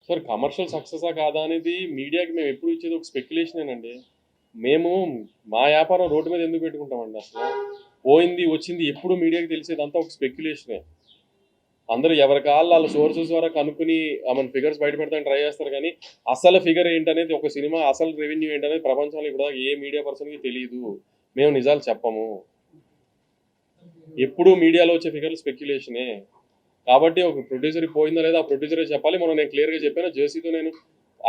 Sir commercial సక్సెసా కాదా అనేది మీడియాకి మేము ఎప్పుడు ఇచ్చేది ఒక స్పెక్యులేషనేనండి. మేము మా వ్యాపారం రోడ్డు మీద ఎందుకు పెట్టుకుంటామండి అసలు? పోయింది వచ్చింది ఎప్పుడు మీడియాకి తెలిసేదంతా ఒక స్పెక్యులేషనే. అందరూ ఎవరి కాళ్ళు వాళ్ళ సోర్సెస్ ద్వారా కనుక్కుని మన ఫిగర్స్ బయట పెడతానికి ట్రై చేస్తారు, కానీ అసలు ఫిగర్ ఏంటనేది, ఒక సినిమా అసలు రెవెన్యూ ఏంటనేది ప్రపంచంలో ఇప్పుడు ఏ మీడియా పర్సన్కి తెలియదు. మేము నిజాలు చెప్పము. ఎప్పుడు మీడియాలో వచ్చే ఫిగర్లు స్పెక్యులేషనే. కాబట్టి ఒక ప్రొడ్యూసర్ పోయిందో లేదా ఆ ప్రొడ్యూసరే చెప్పాలి. మనం నేను క్లియర్గా చెప్పాను, జెర్సీతో నేను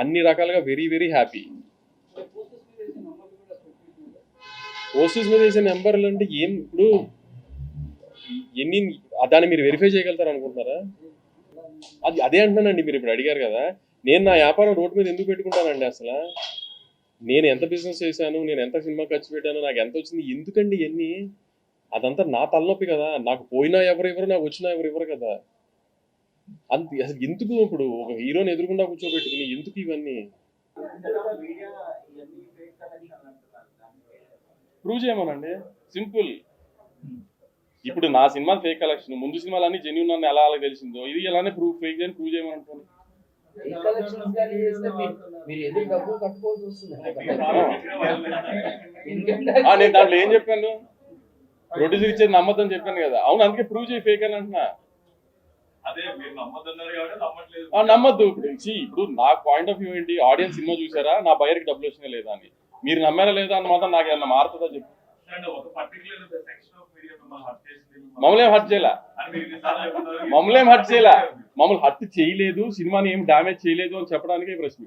అన్ని రకాలుగా వెరీ వెరీ హ్యాపీ. పోస్టర్స్ మీద వేసే నెంబర్లు అంటే ఏం ఇప్పుడు ఎన్ని దాన్ని మీరు వెరిఫై చేయగలుగుతారు అనుకుంటున్నారా? అదే అంటున్నానండి. మీరు ఇప్పుడు అడిగారు కదా, నేను నా వ్యాపారం రోడ్డు మీద ఎందుకు పెట్టుకుంటానండి అసలు? నేను ఎంత బిజినెస్ చేశాను, నేను ఎంత సినిమా ఖర్చు పెట్టాను, నాకు ఎంత వచ్చింది, ఎందుకండి ఇవన్నీ? అదంతా నా తలనొప్పి కదా. నాకు పోయినా ఎవరు నాకు వచ్చినా ఎవరు కదా. అసలు ఎందుకు ఇప్పుడు ఒక హీరోని ఎదురుకుండా కూర్చోబెట్టుకుని ఎందుకు ఇవన్నీ? ప్రూవ్ చేయమనండి, సింపుల్. ఇప్పుడు నా సినిమా ఫేక్ కలెక్షన్, ముందు సినిమాలన్నీ జెన్యూన్ అని ఎలా తెలిసిందో ఇది ఎలానే ఫేక్ అని ప్రూవ్ చేయమనుకోండి. నేను దాంట్లో ఏం చెప్పాను? ప్రొడ్యూసర్ ఇచ్చేది నమ్మద్దని చెప్పాను కదా. అవును, అందుకే ప్రూవ్ చేయి ఫేక్ అని అంటున్నా. నమ్మద్దు. ఇప్పుడు నా పాయింట్ ఆఫ్ వ్యూ ఏంటి? ఆడియన్స్ సినిమా చూసారా, నా బయర్కి డబ్బులు వచ్చినా లేదా అని. మీరు నమ్మారా లేదా అని మాత్రం నాకు ఏమన్నా మారుతుందా చెప్పు. మమ్మల్ని ఏం హర్ట్ చేయలే, మమ్మల్ని హర్ట్ చేయలేదు, సినిమాని ఏం డామేజ్ చేయలేదు అని చెప్పడానికే ప్రశ్న.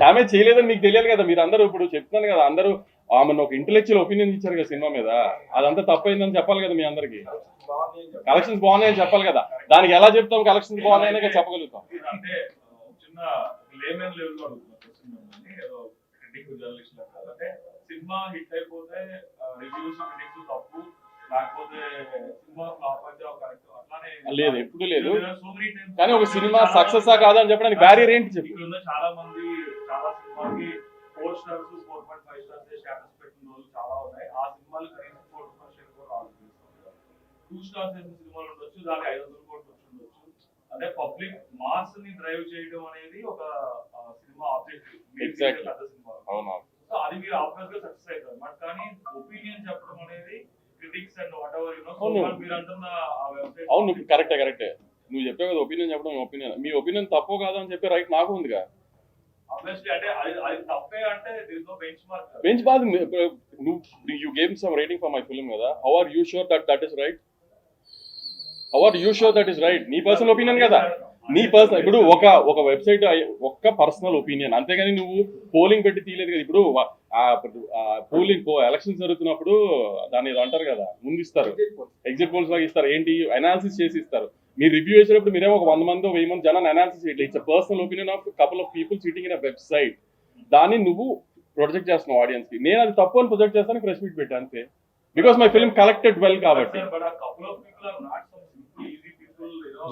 డామేజ్ చేయలేదని మీకు తెలియాలి కదా. మీరు అందరూ ఇప్పుడు చెప్తున్నాను కదా, అందరూ ఆమెను ఒక ఇంటెలెక్చువల్ ఒపీనియన్ ఇచ్చారు కదా సినిమా మీద, అదంతా తప్పైందని చెప్పాలి కదా మీ అందరికి. కలెక్షన్స్ బాగున్నాయని చెప్పాలి కదా. దానికి ఎలా చెప్తాం కలెక్షన్స్ బాగున్నాయని చెప్పగలుగుతాం. సినిమా హిట్ అయిపోతే రివ్యూస్ క్రిటిక్స్ తప్పు, లేకపోతే సినిమా ఫ్లాప్ అయితే లేదు, ఎప్పుడు లేదు. కానీ ఒక సినిమా సక్సెస్ కాదని చెప్పడానికి బ్యారియర్ ఏంటి చెప్పి. చాలా మంది చాలా సినిమాకి 4 స్టార్స్ 4.5 స్టార్స్ స్టేటస్ పెట్టిన రోజులు చాలా ఉన్నాయి. ఆ సినిమాలు కనీసం 4% కూడా రాదు. 2 స్టార్స్ వేసిన సినిమాలు ఉండొచ్చు, దానికి 500 కోట్లు వచ్చి ఉండొచ్చు. అదే పబ్లిక్ మాస్ ని డ్రైవ్ చేయడం అనేది ఒక సినిమా ఆబ్జెక్టివ్. ఎగ్జాక్ట్లీ పెద్ద సినిమా. అవునా, సో అది మీరు ఆబ్వియస్ గా సక్సెస్ అవుతారు. బట్ కానీ ఒపీనియన్ చెప్పడం అనేది critics and what ever you know, మీరు అంటున్న ఆ వెబ్సైట్. అవును, కరెక్టే. నువ్వు చెప్పే కదా ఒపీనియన్ చెప్పడం. ఒపీనియన్, మీ ఒపీనియన్ తప్పో కాదు అని చెప్పే రైట్ నాకు ఉందిగా. ఆబ్వియస్లీ అంటే అది తప్పే అంటే there is no benchmark. నువ్వు you gave some rating for my film కదా. How are you sure that is right? How are you sure that is right? నీ పర్సనల్ ఒపీనియన్ కదా. నీ పర్సనల్, ఇప్పుడు ఒక వెబ్సైట్ ఒక్క పర్సనల్ ఒపీనియన్, అంతేగాని నువ్వు పోలింగ్ పెట్టి తీయలేదు కదా. ఇప్పుడు పోలింగ్ ఎలక్షన్స్ జరుగుతున్నప్పుడు దాన్ని అంటారు కదా, ముందు ఇస్తారు, ఎగ్జిట్ పోల్స్ లాగా ఇస్తారు. ఏంటి, అనాలిసిస్ చేసి ఇస్తారు. మీరు రివ్యూ చేసేటప్పుడు మీరేమో ఒక 100 మంది 1000 మంది జనాన్ని అనాలిసిస్ చేయట్లేదు. It's personal opinion of couple of people sitting in a website. దాన్ని నువ్వు ప్రొజెక్ట్ చేస్తున్నావు ఆడియన్స్ కి. నేను అది తప్పు అని ప్రొజెక్ట్ చేస్తాను, ప్రెస్ మీట్ పెట్టా అంతే. Because my film collected well కాబట్టి.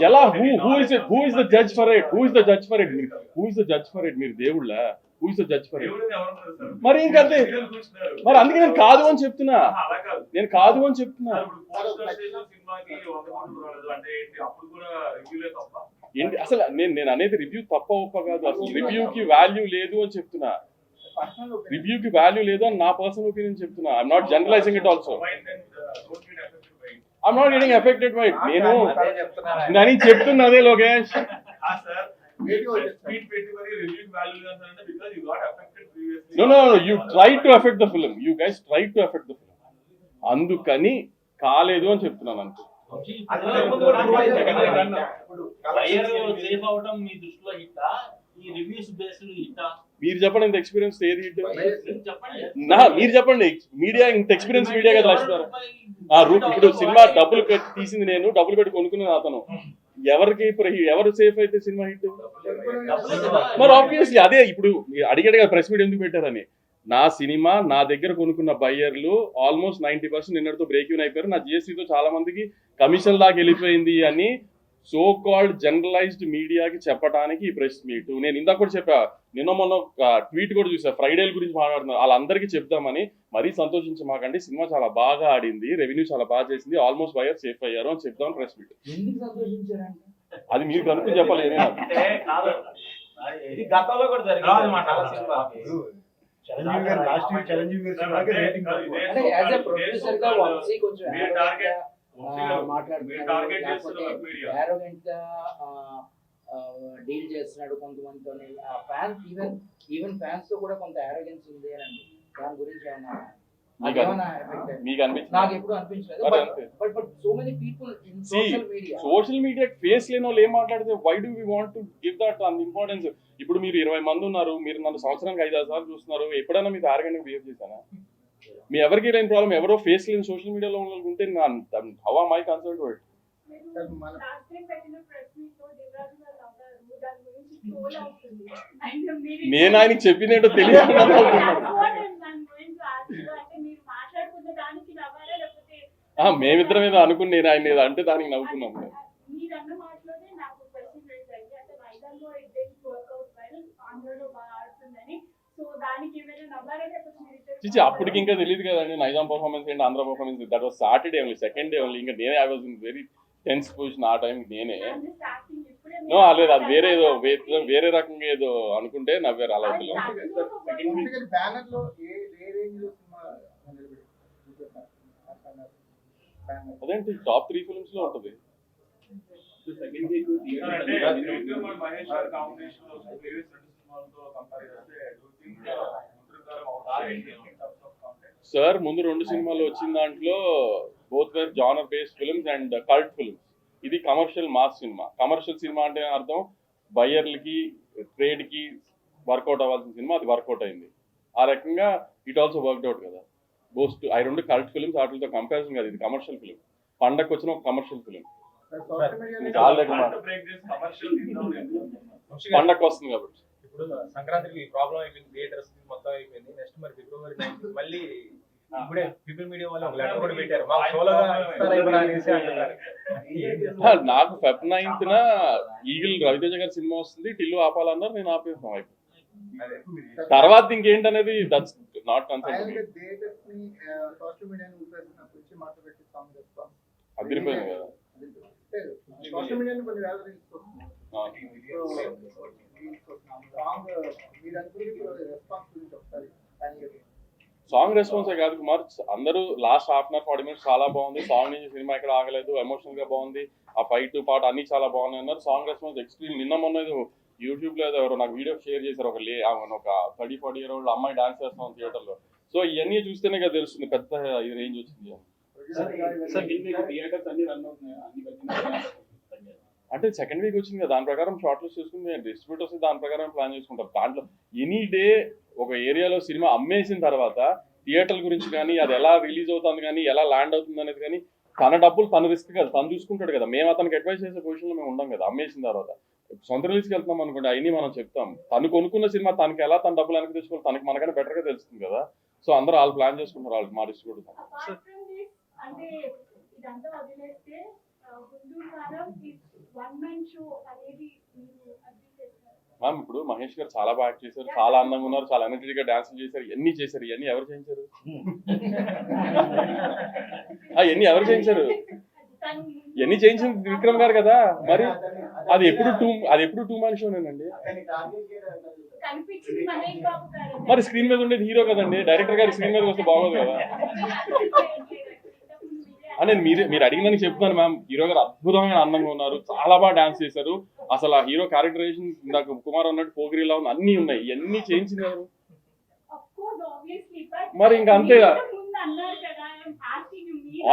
ఎలా who is the judge for it? Who is the judge for it? మీరు దేవుళ్ళా? Who is the judge for it? మరి ఇంకంతే. మరి అందుకే నేను కాదు అని చెప్తున్నా. ఏంటి అసలు నేను అనేది రివ్యూ తప్ప ఒప్ప కాదు. అసలు రివ్యూకి వాల్యూ లేదు అని చెప్తున్నా. రివ్యూకి వాల్యూ లేదు అని నా పర్సనల్ ఒపీనియన్ చెప్తున్నా. I'm not generalising it also. I'm not getting affected by it. నేను చెప్తున్నదే Lokesh. No, you tried to affect the film. You guys tried to affect the film. అందుకని కాలేదు అని చెప్తున్నాను అంతే. మీరు చెప్పండి, ఇంత ఎక్స్పీరియన్స్ ఏది హిట్? మీరు చెప్పండి. మీడియా ఇంత ఎక్స్పీరియన్స్ మీడియా కదా రాస్తున్నారు. ఇప్పుడు సినిమా డబ్బులు తీసింది నేను, డబ్బులు పెట్టి కొనుక్కున్నాను అతను. ఎవరు సేఫ్ అయితే సినిమా హిట్? మరి ఆబ్వియస్లీ అదే. ఇప్పుడు అడిగాడు కదా ప్రెస్ మీట్ ఎందుకు పెట్టారని. నా సినిమా నా దగ్గర కొనుక్కున్న బయ్యర్లు ఆల్మోస్ట్ 90% నిన్నటితో బ్రేక్ ఈవెన్ అయిపోయారు. నా జిఎస్టీతో చాలా మందికి కమిషన్ లాగా వెళ్ళిపోయింది అని సో కాల్డ్ జనరలైజ్డ్ మీడియాకి చెప్పడానికి ఈ ప్రెస్ మీట్. నేను ఇందాక కూడా చెప్పా, నిన్న మొన్న ట్వీట్ కూడా చూసా, ఫ్రైడేల గురించి మాట్లాడుతున్నారు, వాళ్ళందరికీ చెప్దామని. మరీ సంతోషించమాకండి, సినిమా చాలా బాగా ఆడింది, రెవెన్యూ చాలా బాగా చేసింది, ఆల్మోస్ట్ బయర్ సేఫ్ అయ్యారు అని చెప్దామని ప్రెస్ మీట్. అది మీరు కనుక్కొని చెప్పాలి. గతంలో కూడా డీల్ చేస్తున్నాడు కొంతమందితో. ఫ్యాన్స్ ఈవెన్ ఫ్యాన్స్ తో కూడా కొంత ఆరోగెన్స్ ఉంది అని దాని గురించి నాకు ఎప్పుడు అనిపించలేదు. But so many people in social media face లేని వాళ్ళు ఏం మాట్లాడితే why do we want to give that అంత ఇంపార్టెన్స్? ఇప్పుడు మీరు 20 మంది ఉన్నారు, మీరు నన్ను సంవత్సరానికి 5-6 సార్లు చూస్తున్నారు, ఎప్పుడైనా మీకు ఆరోగ్యంగా బిహేవ్ చేశానా? మీ ఎవరికి లేని ప్రాబ్లం ఎవరో ఫేస్ లేని సోషల్ మీడియాలో ఉంటే how am I concerned with? నేను ఆయనకి చెప్పిందేంటో తెలియదు. మేమిద్దరం ఏదో అనుకుని నేను ఆయన ఏదో అంటే దానికి నవ్వుకున్నాం. చిచి అప్పటికి ఇంకా తెలియదు కదండి నైజాం పర్ఫార్మెన్స్ ఏంటి, Andhra performance. That was Saturday only, second day only. ఇంకా నేనే I was in very tense position ఆ టైంకి. నేనే లేదు, అది వేరే ఏదో వేరే రకంగా ఏదో అనుకుంటే నవ్వారు. అలా అదేంటి టాప్ 3 ఫిల్మ్స్ లో ఉంటుంది. సార్ ముందు 2 సినిమాలు వచ్చిన దాంట్లో both were genre based films and cult films. ఇది కమర్షియల్ మాస్ సినిమా. కమర్షియల్ సినిమా అంటే అర్థం బయ్యర్లకి ట్రేడ్ కి వర్కౌట్ అవ్వాల్సిన సినిమా, అది వర్కౌట్ అయింది. ఆ రకంగా ఇట్ ఆల్సో వర్క్డ్ అవుట్ కదా. బోస్ట్ ఆ 2 కల్ట్ ఫిల్మ్స్, వాటితో కంపారిజన్ కాదు. ఇది కమర్షియల్ ఫిల్మ్, పండగకి వచ్చిన ఒక కమర్షియల్ ఫిల్మ్. పండగకి వస్తుంది కాబట్టి. ఇప్పుడు సంక్రాంతికి ప్రాబ్లం అయిపోయింది, థియేటర్స్ మొత్తం అయిపోయింది. నెక్స్ట్ మరి ఫిబ్రవరి 9 మళ్ళీ ఇప్పుడే పీపుల్ మీడియా వాళ్ళు ఒక లెటర్ కూడా పెట్టారు, మాకు సోలోగా అనేసి అంటున్నారు. నాకు Feb 9th ఈగిల్ రవితేజ గారి సినిమా వస్తుంది, టిల్లు ఆపాలన్నారు, నేను ఆపేస్తాం అయిపోయింది. తర్వాత ఇంకేంటనేది దట్స్ నాట్ కన్సర్న్. అదిరిపోయింది కదా. సాంగ్ రెస్పాన్సే కాదు కుమార్, అందరూ last half an hour 40 minutes చాలా బాగుంది, సాంగ్ నుంచి సినిమా ఎక్కడ ఆగలేదు, ఎమోషనల్ గా బాగుంది, ఆ ఫైట్ పాట అన్ని చాలా బాగున్నాయి అన్నారు. Song response extreme. నిన్న మొన్న యూట్యూబ్ లో ఎవరో నాకు వీడియో షేర్ చేశారు, ఒక 30-40 year old అమ్మాయి డాన్స్ చేస్తాం థియేటర్ లో. సో ఇవన్నీ చూస్తేనే కదా తెలుస్తుంది పెద్ద రేంజ్ వచ్చింది. అంటే సెకండ్ వీక్ వచ్చింది కదా, దాని ప్రకారం షార్ట్ లిస్ట్ చేసుకుని డిస్ట్రిబ్యూటర్స్ దాని ప్రకారం ప్లాన్ చేసుకుంటారు. దాంట్లో ఎనీ డే ఒక ఏరియాలో సినిమా అమ్మేసిన తర్వాత థియేటర్ల గురించి కానీ, అది ఎలా రిలీజ్ అవుతుంది కానీ, ఎలా ల్యాండ్ అవుతుంది అనేది కానీ, తన డబ్బులు తన రిస్క్ కదా, తను చూసుకుంటాడు కదా. మేము అతనికి అడ్వైస్ చేసే పొజిషన్లో మేము ఉండం కదా. అమ్మేసిన తర్వాత సొంత రిలీజ్కి వెళ్తున్నాం అనుకోండి, అవన్నీ మనం చెప్తాం. తను కొనుక్కున్న సినిమా తనకి ఎలా తన డబ్బులు వెనక్కి తెచ్చుకోవాలి, తనకి మనకన్నా బెటర్గా తెలుస్తుంది కదా. సో అందరూ వాళ్ళు ప్లాన్ చేసుకుంటారు, వాళ్ళు మా డిస్ట్రిబ్యూటర్. మ్యామ్ ఇప్పుడు మహేష్ గారు చాలా బాగా యాక్ట్ చేశారు, చాలా అందంగా ఉన్నారు, చాలా ఎనర్జెటిక్ గా డాన్స్ చేశారు, ఎన్ని చేశారు. ఇవన్నీ ఎవరు చేయించారు? ఇవన్నీ ఎవరు చేయించారు? ఇవన్నీ చేయించింది విక్రమ్ గారు కదా. మరి అది ఎప్పుడు టూ మ్యాన్ షోనేనండి. మరి స్క్రీన్ మీద ఉండేది హీరో కదండి, డైరెక్టర్ గారి స్క్రీన్ మీద వస్తే బాగోదు కదా. అంటే మీరు అడిగినని చెప్తున్నాను మ్యామ్. హీరో గారు అద్భుతమైన అందంగా ఉన్నారు, చాలా బాగా డాన్స్ చేశారు. అసలు ఆ హీరో క్యారెక్టరైజేషన్ ఇందాక కుమార్ అన్నట్టు పోగిరిలా ఉంది, అన్ని ఉన్నాయి. ఇవన్నీ చేయించింది ఎవరు? మరి ఇంకా అంతే.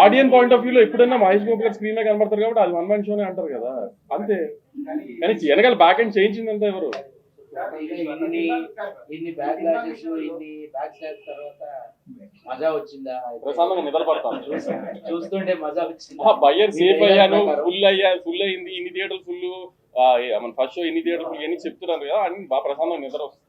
ఆడియన్స్ పాయింట్ ఆఫ్ వ్యూలో ఎప్పుడైనా మహేష్ బాబు గారు స్క్రీన్ మీద కనబడతారు కాబట్టి అది 1 man షోనే అంటారు కదా, అంతే. కానీ వెనకాల బ్యాక్ అండ్ చేయించిందంతా ఎవరు? ఇన్ని బ్యాక్ లాషెస్, ఇన్ని బ్యాక్ స్టాప్ తర్వాత మజా వచ్చిందా? ప్రశాంతంగా నిద్రపడతాను చూస్తుంటే మజా వచ్చింది. బయ్యర్ సేఫ్ అయ్యాను, ఫుల్ అయింది, ఇన్ని థియేటర్ ఫుల్, ఫస్ట్ షో ఇన్ని థియేటర్ ఫుల్ అని చెప్తున్నారు కదా, అని బాగా ప్రశాంతంగా నిద్ర వస్తుంది.